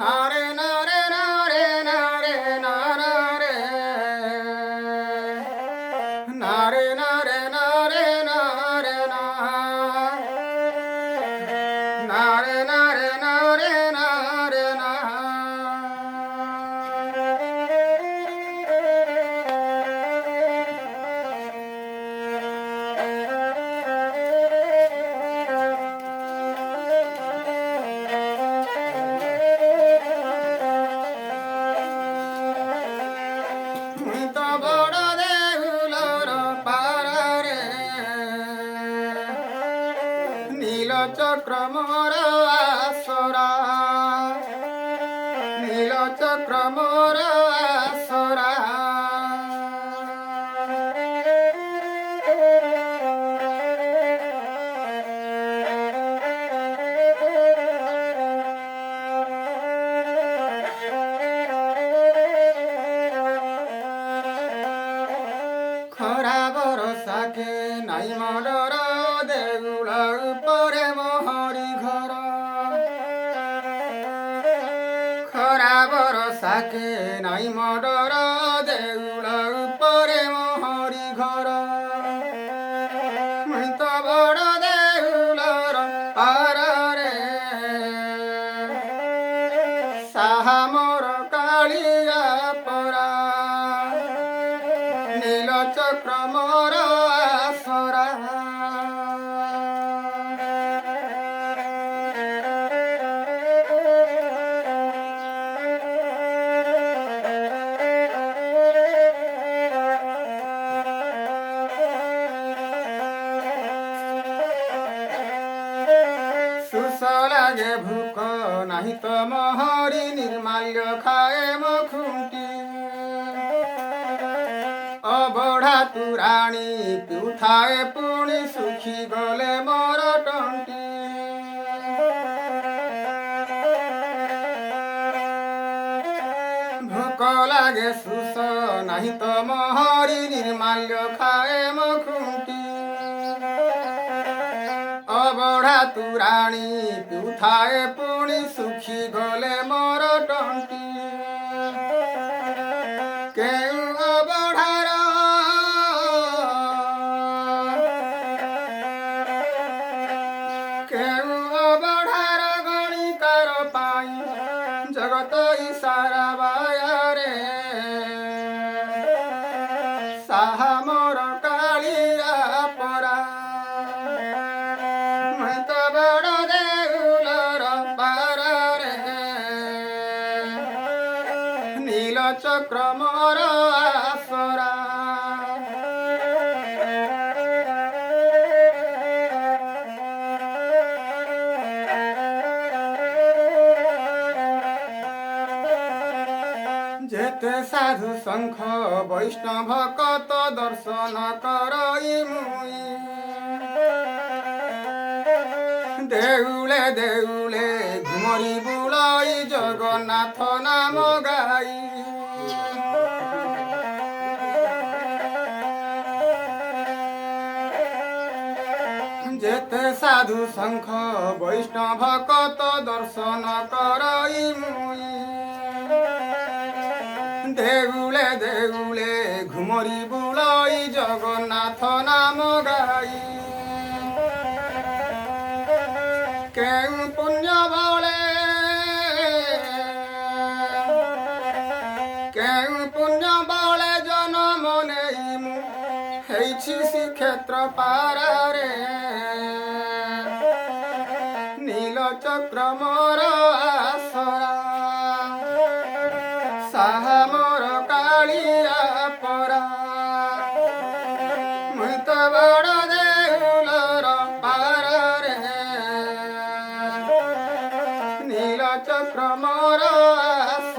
नारे नारे नारे नारे नारे नारे नारे नारे नारे नारे नारे नारे नारे तो बड़ देउलर पारे नील चक्र मोर आसरा नील चक्र मोर आसरा खरा भरोसा के नाई मडर देउल उपरे मोहरी घर खरा भरोसा के नाई मडर देउल उपरे मोहरी घर मुई तो बड़ देउलर पारे साहा मोर कालिया परा नील चक्र मोर आसरा सुस लागे भूक नाही तो मोहरी निर्माल्य खाए मखुंटी अबढ़ा तुराणी पिउथाए पुणी सुखी गले मोर टंटी भूक लागे सुस नाही तो मोहरी निर्माल्य खाए मखुंटी अबढ़ा तुराणी पिउथाए पुणी सुखी गले मोर टंटी केउ अबढ़ार केउ अबढ़ार गणिकार पाई जगत इसारा बायारे साहा मोर कालिया परा मुई तो बड़ देउलर पारे नील चक्र मोर आसरा जेते साधु शंख वैष्णव कत दर्शन करई मुई देउले देउले घुमरी बुलाई जगन्नाथ नाम गाई जेते साधु शंख वैष्णव कत दर्शन करई मुई देउले देउले घुमरी बुलाई जगन्नाथ नाम गाई केउ पुण्य बले केउ पुण्य बले जनम नेई मु हेछि श्रीक्षेत्र पारे नील चक्र मोर आसरा साहा मोर कालिया परा मुई तो बड़ देउलर पारे नील चक्र मोर आसरा